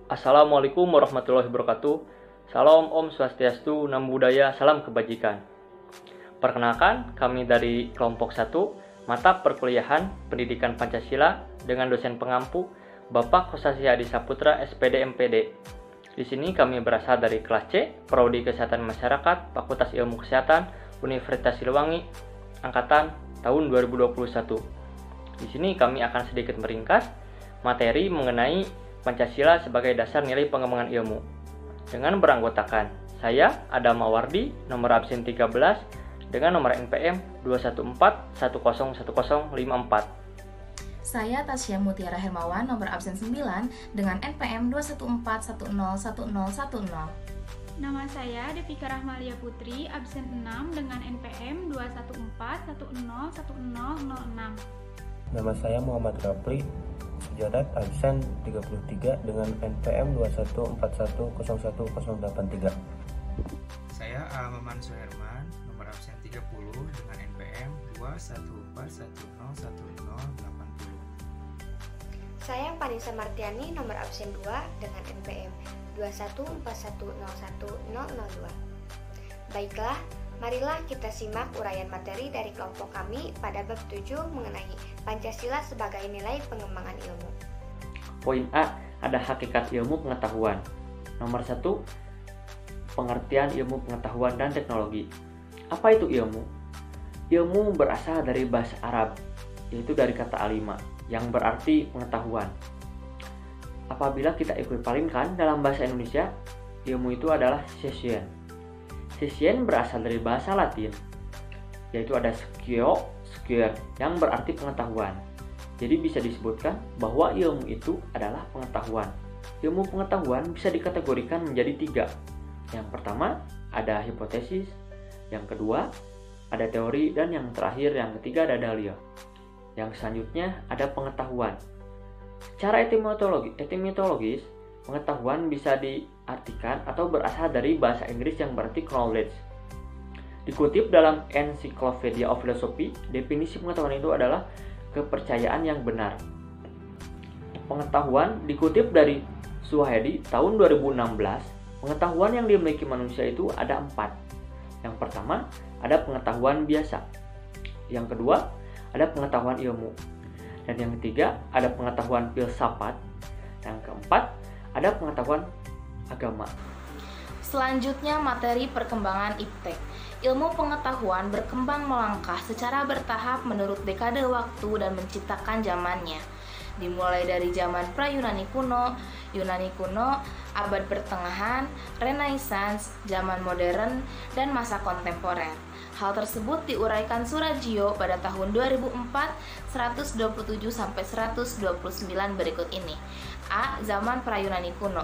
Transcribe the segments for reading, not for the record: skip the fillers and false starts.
Assalamualaikum warahmatullahi wabarakatuh. Salam Om Swastiastu, Namo Buddhaya, salam kebajikan. Perkenalkan, kami dari kelompok 1, mata perkuliahan Pendidikan Pancasila dengan dosen pengampu Bapak Kosasi Hadi Saputra, SPD MPD. Di sini kami berasal dari kelas C, Prodi Kesehatan Masyarakat, Fakultas Ilmu Kesehatan, Universitas Siliwangi, angkatan tahun 2021. Di sini kami akan sedikit meringkas materi mengenai Pancasila sebagai dasar nilai pengembangan ilmu. Dengan beranggotakan saya, Adam Mawardi, nomor absen 13, dengan nomor NPM 214101054. Saya Tasya Mutiara Hermawan, nomor absen 9, dengan NPM 214101010. Nama saya Devika Rahmalia Putri, absen 6 dengan NPM 214101006. Nama saya Muhammad Rapli Sujadat, absen 33 dengan NPM 214101083. Saya Maman Suherman, nomor absen 30 dengan NPM 214101080. Saya Panisa Martiani, nomor absen 2 dengan NPM 214101002. Baiklah, marilah kita simak uraian materi dari kelompok kami pada bab 7 mengenai Pancasila sebagai nilai pengembangan ilmu. Poin A, ada hakikat ilmu pengetahuan. Nomor 1, pengertian ilmu pengetahuan dan teknologi. Apa itu ilmu? Ilmu berasal dari bahasa Arab, yaitu dari kata alima, yang berarti pengetahuan. Apabila kita ekuivalenkan dalam bahasa Indonesia, ilmu itu adalah science. Science berasal dari bahasa Latin, yaitu ada scio, sciere, yang berarti pengetahuan. Jadi bisa disebutkan bahwa ilmu itu adalah pengetahuan. Ilmu pengetahuan bisa dikategorikan menjadi 3. Yang pertama, ada hipotesis. Yang kedua, ada teori. Dan yang terakhir, yang ketiga, ada dalil. Yang selanjutnya, ada pengetahuan. Secara etimologis, pengetahuan bisa diartikan atau berasal dari bahasa Inggris yang berarti knowledge. Dikutip dalam Encyclopedia of Philosophy, definisi pengetahuan itu adalah kepercayaan yang benar. Pengetahuan dikutip dari Suhaidi tahun 2016, pengetahuan yang dimiliki manusia itu ada 4. Yang pertama, ada pengetahuan biasa. Yang kedua, ada pengetahuan ilmu. Dan yang ketiga, ada pengetahuan filsafat. Yang keempat, ada pengetahuan agama. Selanjutnya, materi perkembangan iptek. Ilmu pengetahuan berkembang melangkah secara bertahap menurut dekade waktu dan menciptakan zamannya. Dimulai dari zaman pra-Yunani kuno, abad pertengahan, Renaissance, zaman modern, dan masa kontemporer. Hal tersebut diuraikan Surajio pada tahun 2004, 127-129 berikut ini. A. Zaman pra-Yunani kuno.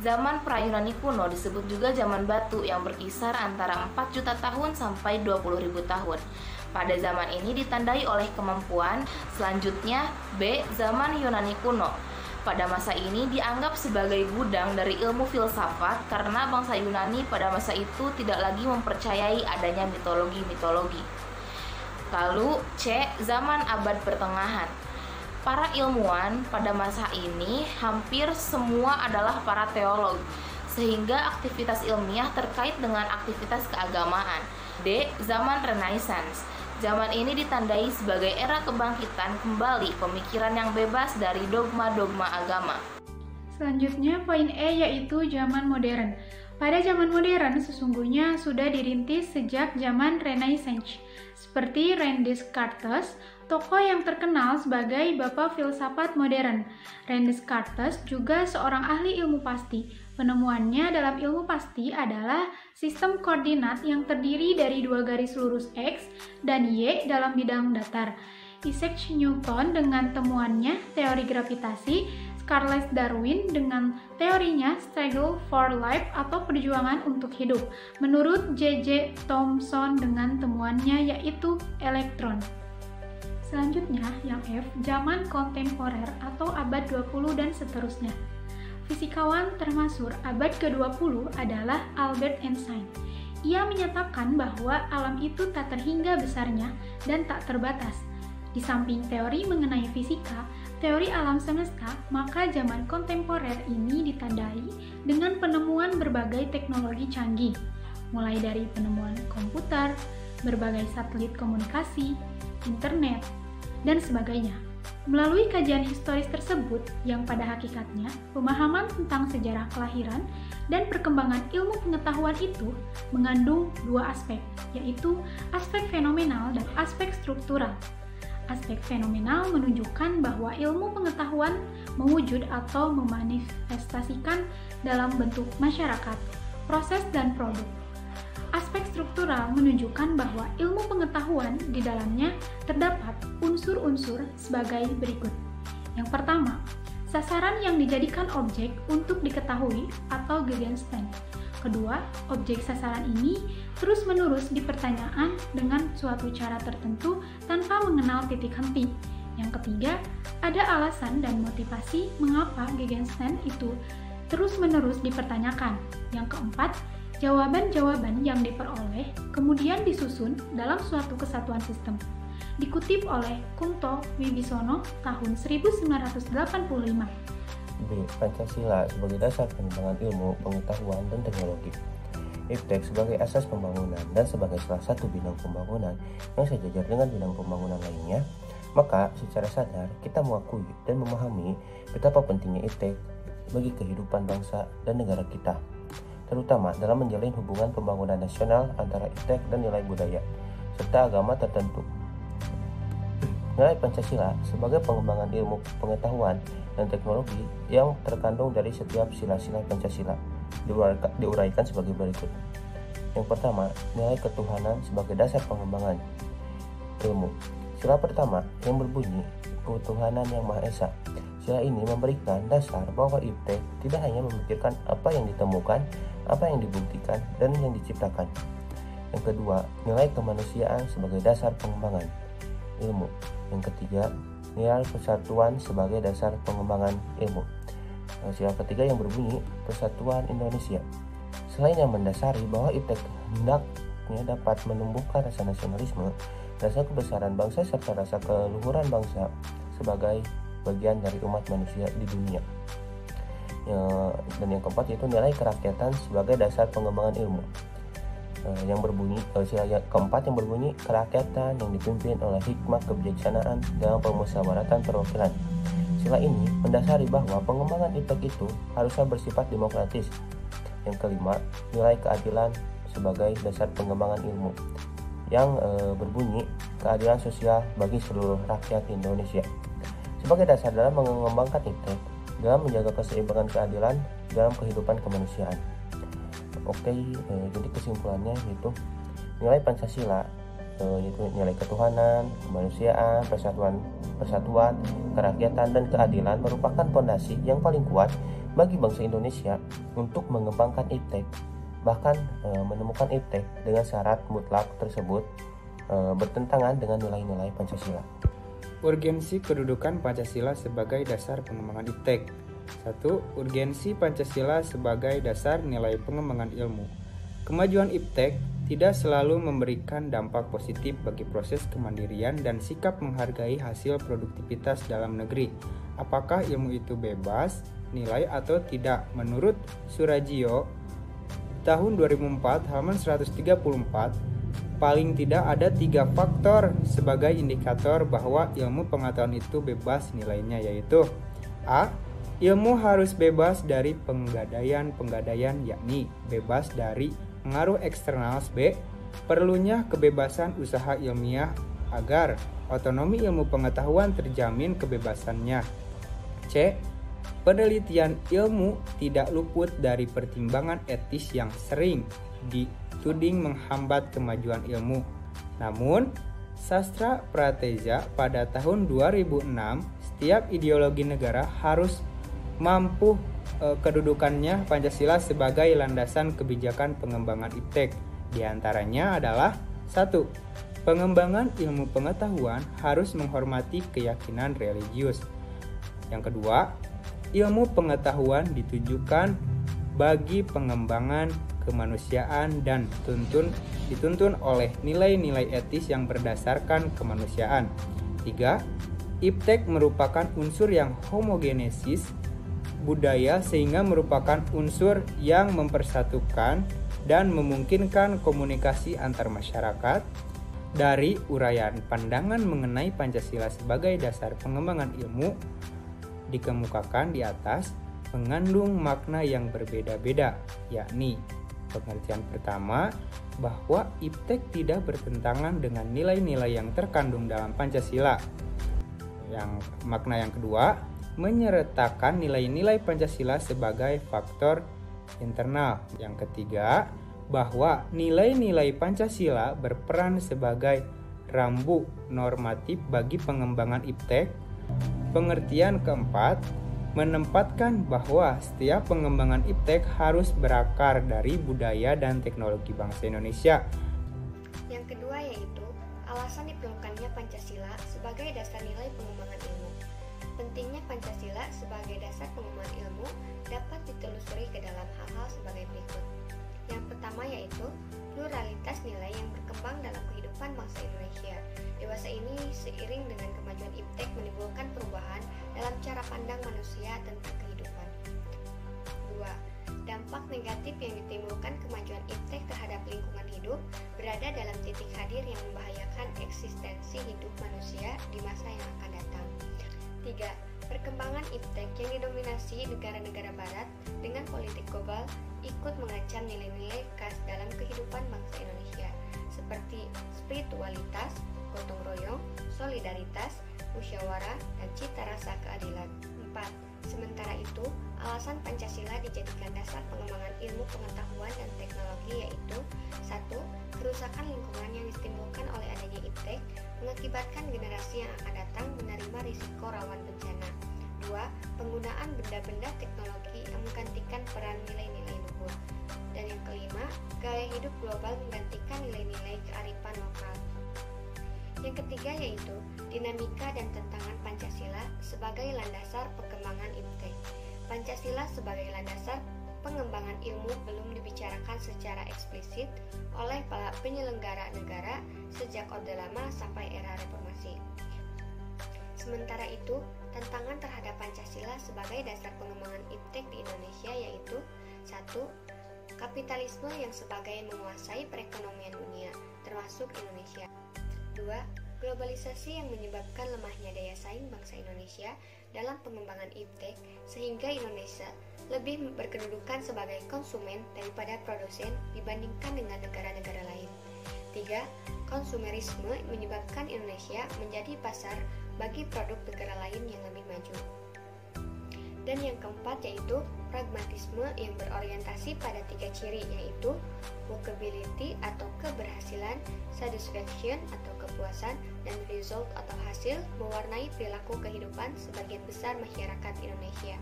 Zaman pra-Yunani kuno disebut juga zaman batu yang berkisar antara 4 juta tahun sampai 20.000 tahun. Pada zaman ini ditandai oleh kemampuan. Selanjutnya, B. Zaman Yunani kuno. Pada masa ini dianggap sebagai gudang dari ilmu filsafat karena bangsa Yunani pada masa itu tidak lagi mempercayai adanya mitologi-mitologi. Lalu C. Zaman abad pertengahan. Para ilmuwan pada masa ini hampir semua adalah para teolog, sehingga aktivitas ilmiah terkait dengan aktivitas keagamaan. D. Zaman Renaissance. Zaman ini ditandai sebagai era kebangkitan kembali pemikiran yang bebas dari dogma-dogma agama. Selanjutnya poin E yaitu zaman modern. Pada zaman modern sesungguhnya sudah dirintis sejak zaman Renaissance, seperti René Descartes, tokoh yang terkenal sebagai bapak filsafat modern. René Descartes juga seorang ahli ilmu pasti. Penemuannya dalam ilmu pasti adalah sistem koordinat yang terdiri dari 2 garis lurus X dan Y dalam bidang datar. Isaac Newton dengan temuannya teori gravitasi, Charles Darwin dengan teorinya Struggle for Life atau perjuangan untuk hidup. Menurut J.J. Thomson dengan temuannya yaitu elektron. Selanjutnya yang F, zaman kontemporer atau abad 20 dan seterusnya. Fisikawan termasyhur abad ke-20 adalah Albert Einstein. Ia menyatakan bahwa alam itu tak terhingga besarnya dan tak terbatas. Di samping teori mengenai fisika, teori alam semesta, maka zaman kontemporer ini ditandai dengan penemuan berbagai teknologi canggih, mulai dari penemuan komputer, berbagai satelit komunikasi, internet, dan sebagainya. Melalui kajian historis tersebut, yang pada hakikatnya pemahaman tentang sejarah kelahiran dan perkembangan ilmu pengetahuan itu mengandung dua aspek, yaitu aspek fenomenal dan aspek struktural. Aspek fenomenal menunjukkan bahwa ilmu pengetahuan mewujud atau memanifestasikan dalam bentuk masyarakat, proses, dan produk. Aspek struktural menunjukkan bahwa ilmu pengetahuan di dalamnya terdapat unsur-unsur sebagai berikut. Yang pertama, sasaran yang dijadikan objek untuk diketahui atau Gegenstand. Kedua, objek sasaran ini terus-menerus dipertanyakan dengan suatu cara tertentu tanpa mengenal titik henti. Yang ketiga, ada alasan dan motivasi mengapa Gegenstand itu terus-menerus dipertanyakan. Yang keempat, jawaban-jawaban yang diperoleh kemudian disusun dalam suatu kesatuan sistem. Dikutip oleh Kunto Wibisono tahun 1985. B. Pancasila sebagai dasar pengembangan ilmu, pengetahuan, dan teknologi. Iptek sebagai asas pembangunan dan sebagai salah satu bidang pembangunan yang sejajar dengan bidang pembangunan lainnya, maka secara sadar kita mengakui dan memahami betapa pentingnya Iptek bagi kehidupan bangsa dan negara kita, terutama dalam menjalin hubungan pembangunan nasional antara Iptek dan nilai budaya serta agama tertentu. Nilai Pancasila sebagai pengembangan ilmu pengetahuan dan teknologi yang terkandung dari setiap sila-sila Pancasila diuraikan sebagai berikut. Yang pertama, nilai ketuhanan sebagai dasar pengembangan ilmu. Sila pertama yang berbunyi ketuhanan yang Maha Esa. Sila ini memberikan dasar bahwa Iptek tidak hanya memikirkan apa yang ditemukan, apa yang dibuktikan, dan yang diciptakan. Yang kedua, nilai kemanusiaan sebagai dasar pengembangan ilmu. Yang ketiga, nilai persatuan sebagai dasar pengembangan ilmu. Sila ketiga yang berbunyi Persatuan Indonesia. Selain yang mendasari bahwa Iptek hendaknya dapat menumbuhkan rasa nasionalisme, rasa kebesaran bangsa serta rasa keluhuran bangsa sebagai bagian dari umat manusia di dunia. Dan yang keempat yaitu nilai kerakyatan sebagai dasar pengembangan ilmu. Sila keempat yang berbunyi kerakyatan yang dipimpin oleh hikmah kebijaksanaan dalam permusyawaratan perwakilan. Sila ini mendasari bahwa pengembangan Iptek itu harusnya bersifat demokratis. Yang kelima, nilai keadilan sebagai dasar pengembangan ilmu yang berbunyi keadilan sosial bagi seluruh rakyat Indonesia. Sebagai dasar dalam mengembangkan Iptek dalam menjaga keseimbangan keadilan dalam kehidupan kemanusiaan. Oke, jadi kesimpulannya yaitu nilai Pancasila yaitu nilai ketuhanan, kemanusiaan, persatuan, kerakyatan, dan keadilan merupakan fondasi yang paling kuat bagi bangsa Indonesia untuk mengembangkan Iptek. Bahkan menemukan Iptek dengan syarat mutlak tersebut bertentangan dengan nilai-nilai Pancasila. Urgensi kedudukan Pancasila sebagai dasar pengembangan Iptek. 1. Urgensi Pancasila sebagai dasar nilai pengembangan ilmu. Kemajuan Iptek tidak selalu memberikan dampak positif bagi proses kemandirian dan sikap menghargai hasil produktivitas dalam negeri. Apakah ilmu itu bebas, nilai atau tidak? Menurut Surajio, tahun 2004, halaman 134, paling tidak ada 3 faktor sebagai indikator bahwa ilmu pengetahuan itu bebas nilainya, yaitu A. Ilmu harus bebas dari penggadaian, yakni bebas dari pengaruh eksternal. B. Perlunya kebebasan usaha ilmiah agar otonomi ilmu pengetahuan terjamin kebebasannya. C. Penelitian ilmu tidak luput dari pertimbangan etis yang sering dituding menghambat kemajuan ilmu. Namun, Sastra Prateza pada tahun 2006, setiap ideologi negara harus mampu kedudukannya Pancasila sebagai landasan kebijakan pengembangan Iptek. Di antaranya adalah 1. Pengembangan ilmu pengetahuan harus menghormati keyakinan religius. Yang kedua, ilmu pengetahuan ditujukan bagi pengembangan kemanusiaan dan dituntun oleh nilai-nilai etis yang berdasarkan kemanusiaan. 3. Iptek merupakan unsur yang homogenesis budaya sehingga merupakan unsur yang mempersatukan dan memungkinkan komunikasi antar masyarakat. Dari uraian pandangan mengenai Pancasila sebagai dasar pengembangan ilmu dikemukakan di atas mengandung makna yang berbeda-beda, yakni pengertian pertama bahwa Iptek tidak bertentangan dengan nilai-nilai yang terkandung dalam Pancasila. Makna yang kedua, menyertakan nilai-nilai Pancasila sebagai faktor internal. Yang ketiga, bahwa nilai-nilai Pancasila berperan sebagai rambu normatif bagi pengembangan Iptek. Pengertian keempat, menempatkan bahwa setiap pengembangan Iptek harus berakar dari budaya dan teknologi bangsa Indonesia. Yang kedua yaitu alasan diperlukannya Pancasila sebagai dasar nilai pengembangan ilmu. Pentingnya Pancasila sebagai dasar pengembangan ilmu dapat ditelusuri ke dalam hal-hal sebagai berikut. Yang pertama yaitu pluralitas nilai yang berkembang dalam kehidupan bangsa Indonesia. Dewasa ini seiring dengan kemajuan Iptek menimbulkan perubahan dalam cara pandang manusia tentang kehidupan. 2. Dampak negatif yang ditimbulkan kemajuan Iptek terhadap lingkungan hidup berada dalam titik hadir yang membahayakan eksistensi hidup manusia di masa yang akan datang. 3. Perkembangan Iptek yang didominasi negara-negara barat dengan politik global ikut mengancam nilai-nilai khas dalam kehidupan bangsa Indonesia seperti spiritualitas, gotong royong, solidaritas, musyawarah, dan cita rasa keadilan. 4. Sementara itu, alasan Pancasila dijadikan dasar pengembangan ilmu pengetahuan dan teknologi yaitu 1. Kerusakan lingkungan yang ditimbulkan oleh adanya Iptek mengakibatkan generasi yang akan datang menerima risiko rawan bencana. 2. Penggunaan benda-benda teknologi yang menggantikan peran nilai-nilai luhur. Dan yang kelima, gaya hidup global menggantikan nilai-nilai kearifan lokal. Yang ketiga yaitu dinamika dan tantangan Pancasila sebagai landasan perkembangan Iptek. Pancasila sebagai landasan pengembangan ilmu belum dibicarakan secara eksplisit oleh para penyelenggara negara sejak Orde Lama sampai era Reformasi. Sementara itu, tantangan terhadap Pancasila sebagai dasar pengembangan Iptek di Indonesia yaitu 1. Kapitalisme yang sebagai menguasai perekonomian dunia, termasuk Indonesia. 2. Globalisasi yang menyebabkan lemahnya daya saing bangsa Indonesia dalam pengembangan Iptek sehingga Indonesia lebih berkedudukan sebagai konsumen daripada produsen dibandingkan dengan negara-negara lain. 3. Konsumerisme menyebabkan Indonesia menjadi pasar bagi produk negara lain yang lebih maju. Dan yang keempat yaitu pragmatisme yang berorientasi pada 3 ciri yaitu workability atau keberhasilan, satisfaction atau kepuasan, dan result atau hasil mewarnai perilaku kehidupan sebagian besar masyarakat Indonesia.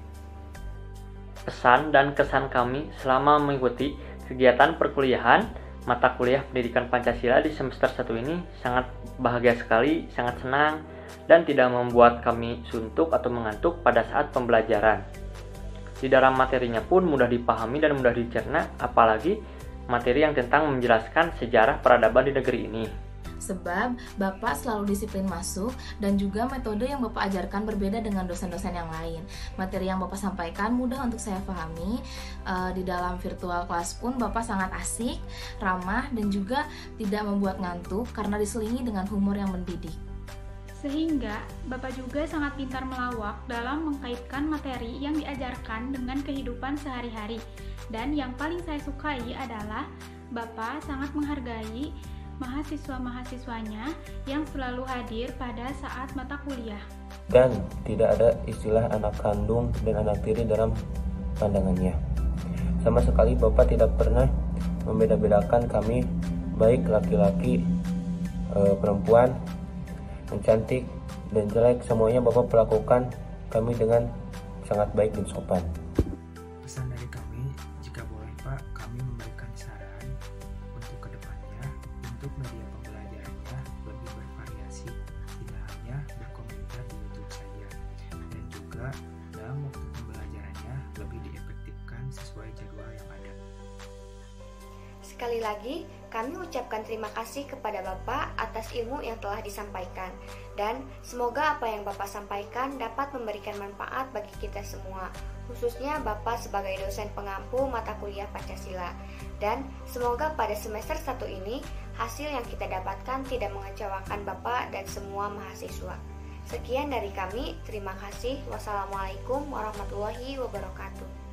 Pesan dan kesan kami selama mengikuti kegiatan perkuliahan mata kuliah pendidikan Pancasila di semester 1 ini sangat bahagia sekali, sangat senang, dan tidak membuat kami suntuk atau mengantuk pada saat pembelajaran. Di dalam materinya pun mudah dipahami dan mudah dicerna, apalagi materi yang tentang menjelaskan sejarah peradaban di negeri ini. Sebab Bapak selalu disiplin masuk dan juga metode yang Bapak ajarkan berbeda dengan dosen-dosen yang lain. Materi yang Bapak sampaikan mudah untuk saya pahami. Di dalam virtual kelas pun Bapak sangat asik, ramah, dan juga tidak membuat ngantuk karena diselingi dengan humor yang mendidik. Sehingga Bapak juga sangat pintar melawak dalam mengkaitkan materi yang diajarkan dengan kehidupan sehari-hari. Dan yang paling saya sukai adalah Bapak sangat menghargai mahasiswa-mahasiswanya yang selalu hadir pada saat mata kuliah. Dan tidak ada istilah anak kandung dan anak tiri dalam pandangannya. Sama sekali Bapak tidak pernah membeda-bedakan kami, baik laki-laki, perempuan, yang cantik dan jelek, semuanya Bapak perlakukan kami dengan sangat baik dan sopan. Pesan dari kami, jika boleh Pak, kami memberikan saran untuk kedepannya, untuk media pembelajarannya lebih bervariasi, tidak hanya berkomentar di YouTube saja, dan juga dalam waktu pembelajarannya lebih diefektifkan sesuai jadwal yang ada. Sekali lagi, Kami ucapkan terima kasih kepada Bapak atas ilmu yang telah disampaikan, dan semoga apa yang Bapak sampaikan dapat memberikan manfaat bagi kita semua, khususnya Bapak sebagai dosen pengampu mata kuliah Pancasila. Dan semoga pada semester 1 ini, hasil yang kita dapatkan tidak mengecewakan Bapak dan semua mahasiswa. Sekian dari kami, terima kasih. Wassalamualaikum warahmatullahi wabarakatuh.